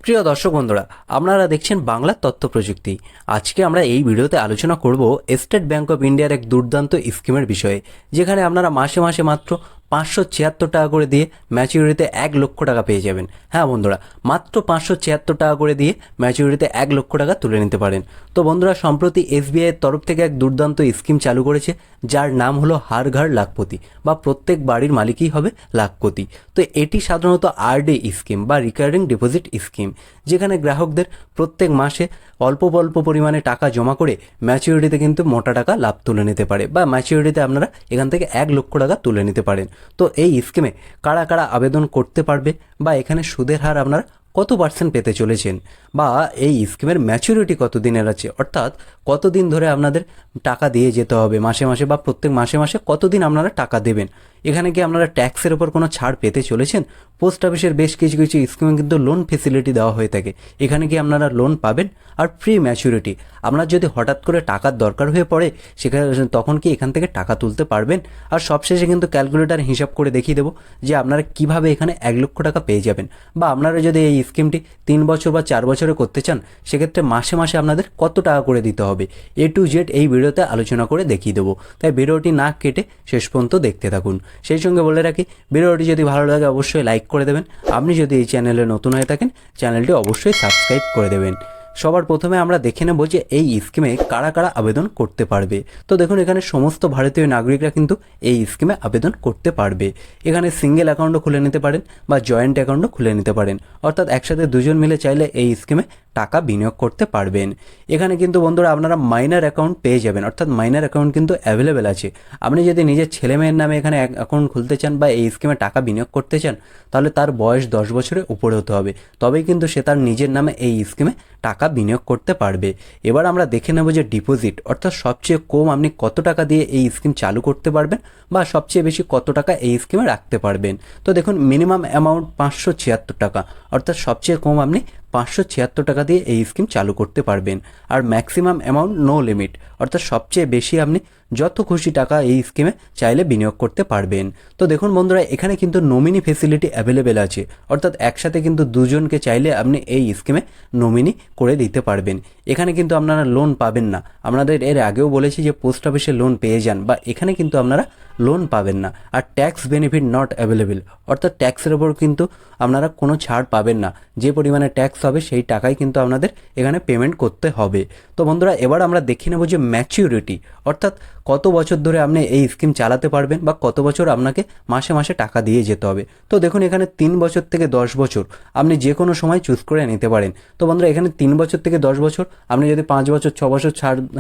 প্রিয় দর্শক বন্ধুরা, আপনারা দেখছেন বাংলা তথ্য প্রযুক্তি। আজকে আমরা এই ভিডিওতে আলোচনা করব স্টেট ব্যাংক অফ ইন্ডিয়ার এক দুর্দান্ত স্কিমের বিষয়ে, যেখানে আপনারা মাসে মাসে মাত্র 576 টাকা করে দিয়ে ম্যাচিউরিটিতে 1 লক্ষ টাকা পেয়ে যাবেন। হ্যাঁ বন্ধুরা, মাত্র 576 টাকা করে দিয়ে ম্যাচিউরিটিতে 1 লক্ষ টাকা তুলে নিতে পারেন। তো বন্ধুরা, সম্প্রতি এসবিআই এর তরফ থেকে এক দুর্দান্ত স্কিম চালু করেছে, যার নাম হলো হার ঘর লাখপতি, বা প্রত্যেক বাড়ির মালিকই হবে লাখপতি। তো এটি সাধারণত আরডি স্কিম বা রিকারিং ডিপোজিট স্কিম, যেখানে গ্রাহকদের প্রত্যেক মাসে অল্প অল্প পরিমাণে টাকা জমা করে ম্যাচিউরিটিতে কিন্তু মোটা টাকা লাভ তুলে নিতে পারে, বা ম্যাচিউরিটিতে আপনারা এখান থেকে 1 লক্ষ টাকা তুলে নিতে পারেন। তো এই স্কিমে কারা কারা আবেদন করতে পারবে, বা এখানে সুদের হার আপনারা কত % পেতে চলেছেন, বা এই স্কিমের ম্যাচুরিটি কত দিনের আছে, অর্থাৎ কতদিন ধরে আপনাদের টাকা দিয়ে যেতে হবে মাসে মাসে, বা প্রত্যেক মাসে মাসে কতদিন আপনারা টাকা দেবেন, এখানে কি আপনারা ট্যাক্সের ওপর কোনো ছাড় পেতে চলেছেন। পোস্ট অফিসের বেশ কিছু কিছু স্কিমে কিন্তু লোন ফেসিলিটি দেওয়া হয়ে থাকে, এখানে কি আপনারা লোন পাবেন। আর প্রি ম্যাচুরিটি, আপনার যদি হঠাৎ করে টাকার দরকার হয়ে পড়ে সেখানে তখন কি এখান থেকে টাকা তুলতে পারবেন। আর সবশেষে কিন্তু ক্যালকুলেটার হিসাব করে দেখিয়ে দেবো যে আপনারা কিভাবে এখানে 1 লক্ষ টাকা পেয়ে যাবেন, বা আপনারা যদি এই স্কিমটি 3 বছর বা 4 বছরে করতে চান, সেক্ষেত্রে মাসে মাসে আপনাদের কত টাকা করে দিতে হবে, A to Z এই ভিডিওতে আলোচনা করে দেখিয়ে দেবো। তাই ভিডিওটি না কেটে শেষ পর্যন্ত দেখতে থাকুন। সেই সঙ্গে বলে রাখি, ভিডিওটি যদি ভালো লাগে অবশ্যই লাইক করে দেবেন। আপনি যদি এই চ্যানেলে নতুন হয়ে থাকেন, চ্যানেলটি অবশ্যই সাবস্ক্রাইব করে দেবেন। সবার প্রথমে আমরা দেখে নেব যে এই স্কিমে কারা কারা আবেদন করতে পারবে। তো দেখুন, এখানে সমস্ত ভারতীয় নাগরিকরা কিন্তু এই স্কিমে আবেদন করতে পারবে। এখানে সিঙ্গেল অ্যাকাউন্টও খুলে নিতে পারেন বা জয়েন্ট অ্যাকাউন্টও খুলে নিতে পারেন, অর্থাৎ একসাথে দুজন মিলে চাইলে এই স্কিমে টাকা বিনিয়োগ করতে পারবেন। এখানে কিন্তু বন্ধুরা আপনারা মাইনার অ্যাকাউন্ট পেয়ে যাবেন, অর্থাৎ মাইনার অ্যাকাউন্ট কিন্তু অ্যাভেলেবেল আছে। আপনি যদি নিজের ছেলে মেয়ের নামে এখানে অ্যাকাউন্ট খুলতে চান বা এই স্কিমে টাকা বিনিয়োগ করতে চান, তাহলে তার বয়স 10 বছরের উপরে হতে হবে, তবেই কিন্তু সে তার নিজের নামে এই স্কিমে টাকা বিনিয়োগ করতে পারবে। এবার আমরা দেখে নেব যে ডিপোজিট, অর্থাৎ সবচেয়ে কম আপনি কত টাকা দিয়ে এই স্কিম চালু করতে পারবেন, বা সবচেয়ে বেশি কত টাকা এই স্কিমে রাখতে পারবেন। তো দেখুন, মিনিমাম অ্যামাউন্ট 576 টাকা, অর্থাৎ সবচেয়ে কম আপনি 576 টাকা দিয়ে এই স্কিম চালু করতে পারবেন। আর ম্যাক্সিমাম অ্যামাউন্ট নো লিমিট, অর্থাৎ সবচেয়ে বেশি আপনি যত খুশি টাকা এই স্কিমে চাইলে বিনিয়োগ করতে পারবেন। তো দেখুন বন্ধুরা, এখানে কিন্তু নমিনি ফেসিলিটি অ্যাভেলেবেল আছে, অর্থাৎ একসাথে কিন্তু দুজনকে চাইলে আপনি এই স্কিমে নমিনি করে দিতে পারবেন। এখানে কিন্তু আপনারা লোন পাবেন না, আপনাদের এর আগেও বলেছি যে পোস্ট অফিসে লোন পেয়ে যান, বা এখানে কিন্তু আপনারা লোন পাবেন না। আর ট্যাক্স বেনিফিট নট অ্যাভেলেবেল, অর্থাৎ ট্যাক্সের ওপর কিন্তু আপনারা কোনো ছাড় পাবেন না, যে পরিমাণে ট্যাক্স হবে সেই টাকাই কিন্তু আপনাদের এখানে পেমেন্ট করতে হবে। তো বন্ধুরা, এবার আমরা দেখে নেব যে ম্যাচিউরিটি, অর্থাৎ কত বছর ধরে আপনি এই স্কিম চালাতে পারবেন, বা কত বছর আপনাকে মাসে মাসে টাকা দিয়ে যেতে হবে। তো দেখুন, এখানে 3 বছর থেকে 10 বছর আপনি যে কোনো সময় চুজ করে নিতে পারেন। তো বন্ধুরা, এখানে 3 বছর থেকে 10 বছর, আপনি যদি 5 বছর, 6 বছর,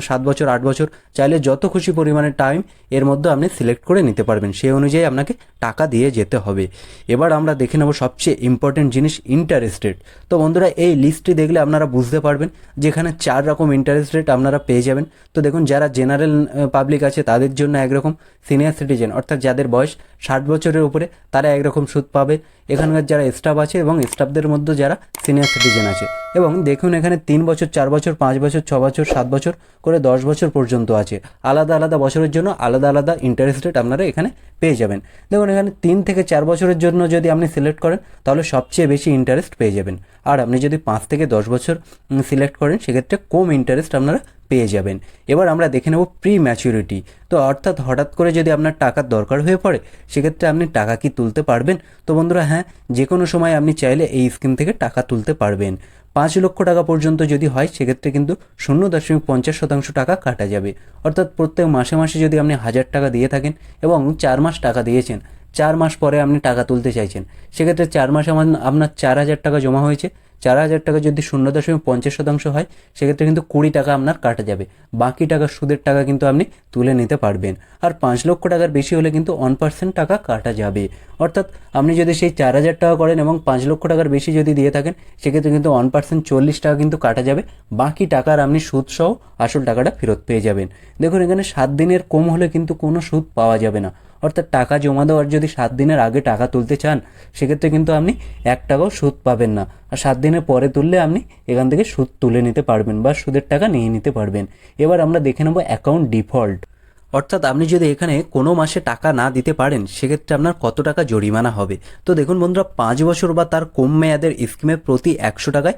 7 বছর, 8 বছর চাইলে যত খুশি পরিমাণে টাইম এর মধ্যে আপনি সিলেক্ট করে নিতে পারবেন, সেই অনুযায়ী আপনাকে টাকা দিয়ে যেতে হবে। এবার আমরা দেখে নেব সবচেয়ে ইম্পর্টেন্ট জিনিস, ইন্টারেস্ট রেট। তো বন্ধুরা, এই লিস্টটি দেখলে আপনারা বুঝতে পারবেন যেখানে 4 রকম ইন্টারেস্ট রেট আপনারা পেয়ে যাবেন। তো দেখুন, যারা জেনারেল পাবলিক আছে তাদের জন্য একরকম, সিনিয়র সিটিজেন অর্থাৎ যাদের বয়স 60 বছরের উপরে তারা একরকম সুদ পাবে। এখানকার যারা স্টাফ আছে এবং স্টাফদের মধ্যে যারা সিনিয়র সিটিজেন আছে, এবং দেখুন এখানে 3 বছর, 4 বছর, 5 বছর, 6 বছর, 7 বছর করে 10 বছর পর্যন্ত আছে। আলাদা আলাদা বছরের জন্য আলাদা আলাদা ইন্টারেস্ট রেট আপনারা এখানে পেয়ে যাবেন। দেখুন, এখানে 3 থেকে 4 বছরের জন্য যদি আপনি সিলেক্ট করেন তাহলে সবচেয়ে বেশি ইন্টারেস্ট পেয়ে যাবেন। আর আপনি যদি 5 থেকে 10 বছর সিলেক্ট করেন, সেক্ষেত্রে কম ইন্টারেস্ট আপনারা পেয়ে যাবেন। এবার আমরা দেখে নেব প্রি ম্যাচুরিটি। তো অর্থাৎ হঠাৎ করে যদি আপনার টাকার দরকার হয়ে পড়ে, সেক্ষেত্রে আপনি টাকা কি তুলতে পারবেন। তো বন্ধুরা, হ্যাঁ, যে কোনো সময় আপনি চাইলে এই স্কিম থেকে টাকা তুলতে পারবেন। 5 লক্ষ টাকা পর্যন্ত যদি হয়, সেক্ষেত্রে কিন্তু 0.50% টাকা কাটা যাবে, অর্থাৎ প্রত্যেক মাসে মাসে যদি আপনি 1000 টাকা দিয়ে থাকেন এবং 4 মাস টাকা দিয়েছেন, 4 মাস পরে আপনি টাকা তুলতে চাইছেন, সেক্ষেত্রে 4 মাসে আপনার 4000 টাকা জমা হয়েছে, 4000 টাকা যদি 0.50% হয়, সেক্ষেত্রে কিন্তু 20 টাকা আপনার কাটা যাবে, বাকি টাকা সুদের টাকা কিন্তু আপনি তুলে নিতে পারবেন। আর 5 লক্ষ টাকার বেশি হলে কিন্তু 1% টাকা কাটা যাবে, অর্থাৎ আপনি যদি সেই 4000 টাকা করেন এবং 5 লক্ষ টাকার বেশি যদি দিয়ে থাকেন, সেক্ষেত্রে কিন্তু 1% 40 টাকা কিন্তু কাটা যাবে, বাকি টাকার আপনি সুদ সহ আসল টাকাটা ফেরত পেয়ে যাবেন। দেখুন, এখানে 7 দিনের কম হলে কিন্তু কোনো সুদ পাওয়া যাবে না, অর্থাৎ টাকা জমা দেওয়ার যদি 7 দিনের আগে টাকা তুলতে চান, সেক্ষেত্রে কিন্তু আপনি 1 টাকাও সুদ পাবেন না। আর 7 দিনের পরে তুললে আপনি এখান থেকে সুদ তুলে নিতে পারবেন বা সুদের টাকা নিয়ে নিতে পারবেন। এবার আমরা দেখে নেব অ্যাকাউন্ট ডিফল্ট, অর্থাৎ আপনি যদি এখানে কোনো মাসে টাকা না দিতে পারেন সেক্ষেত্রে আপনার কত টাকা জরিমানা হবে। তো দেখুন বন্ধুরা, 5 বছর বা তার কম মেয়াদের স্কিমে প্রতি 100 টাকায়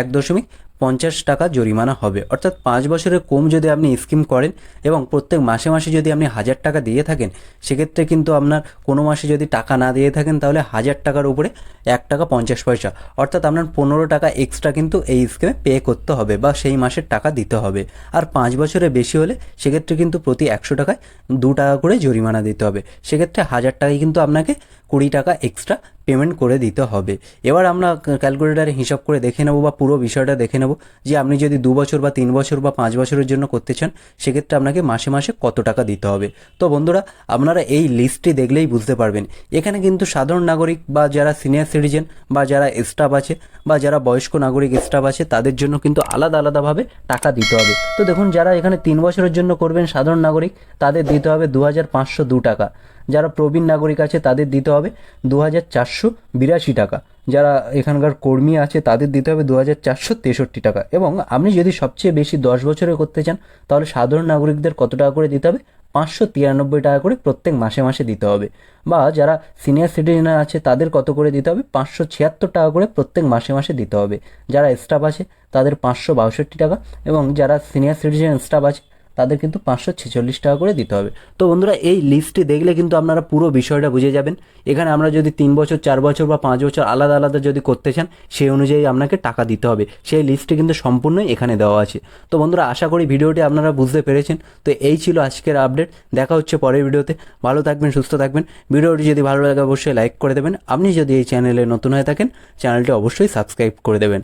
1.50 টাকা জরিমানা হবে। অর্থাৎ 5 বছরের কম যদি আপনি স্কিম করেন এবং প্রত্যেক মাসে মাসে যদি আপনি 1000 টাকা দিয়ে থাকেন, সেক্ষেত্রে কিন্তু আপনার কোনো মাসে যদি টাকা না দিয়ে থাকেন তাহলে 1000 টাকার উপরে 1 টাকা 50 পয়সা, অর্থাৎ আপনার 15 টাকা এক্সট্রা কিন্তু এই স্কিমে পে করতে হবে বা সেই মাসের টাকা দিতে হবে। আর 5 বছরের বেশি হলে সেক্ষেত্রে কিন্তু প্রতি 100 টাকায় 2 টাকা করে জরিমানা দিতে হবে। সেক্ষেত্রে 1000 টাকায় কিন্তু আপনাকে 20 টাকা এক্সট্রা পেমেন্ট করে দিতে হবে। এবার আমরা ক্যালকুলেটারে হিসাব করে দেখে নেব বা পুরো বিষয়টা দেখে নেব যে আপনি যদি 2 বছর বা 3 বছর বা 5 বছরের জন্য করতে চান সেক্ষেত্রে আপনাকে মাসে মাসে কত টাকা দিতে হবে। তো বন্ধুরা, আপনারা এই লিস্টটি দেখলেই বুঝতে পারবেন এখানে কিন্তু সাধারণ নাগরিক বা যারা সিনিয়র সিটিজেন বা যারা স্টাফ আছে বা যারা বয়স্ক নাগরিক স্টাফ আছে তাদের জন্য কিন্তু আলাদা আলাদাভাবে টাকা দিতে হবে। তো দেখুন, যারা এখানে 3 বছরের জন্য করবেন সাধারণ নাগরিক তাদের দিতে হবে 2502 টাকা। যারা প্রবীণ নাগরিক আছে তাদের দিতে হবে 2482 টাকা। যারা এখানকার কর্মী আছে তাদের দিতে হবে 2463 টাকা। এবং আপনি যদি সবচেয়ে বেশি 10 বছরে করতে চান তাহলে সাধারণ নাগরিকদের কত টাকা করে দিতে হবে? 593 টাকা করে প্রত্যেক মাসে মাসে দিতে হবে। বা যারা সিনিয়র সিটিজেন আছে তাদের কত করে দিতে হবে? 576 টাকা করে প্রত্যেক মাসে মাসে দিতে হবে। যারা স্টাফ আছে তাদের 562 টাকা, এবং যারা সিনিয়র সিটিজেন স্টাফ আছে তাদের কিন্তু 546 টাকা করে দিতে হবে। তো বন্ধুরা, এই লিস্টটি দেখলে কিন্তু আপনারা পুরো বিষয়টা বুঝে যাবেন। এখানে আমরা যদি 3 বছর, 4 বছর বা 5 বছর আলাদা আলাদা যদি করতে চান সেই অনুযায়ী আপনাকে টাকা দিতে হবে। সেই লিস্টটি কিন্তু সম্পূর্ণই এখানে দেওয়া আছে। তো বন্ধুরা, আশা করি ভিডিওটি আপনারা বুঝতে পেরেছেন। তো এই ছিল আজকের আপডেট। দেখা হচ্ছে পরের ভিডিওতে। ভালো থাকবেন, সুস্থ থাকবেন। ভিডিওটি যদি ভালো লাগে অবশ্যই লাইক করে দেবেন। আপনি যদি এই চ্যানেলে নতুন হয়ে থাকেন চ্যানেলটি অবশ্যই সাবস্ক্রাইব করে দেবেন।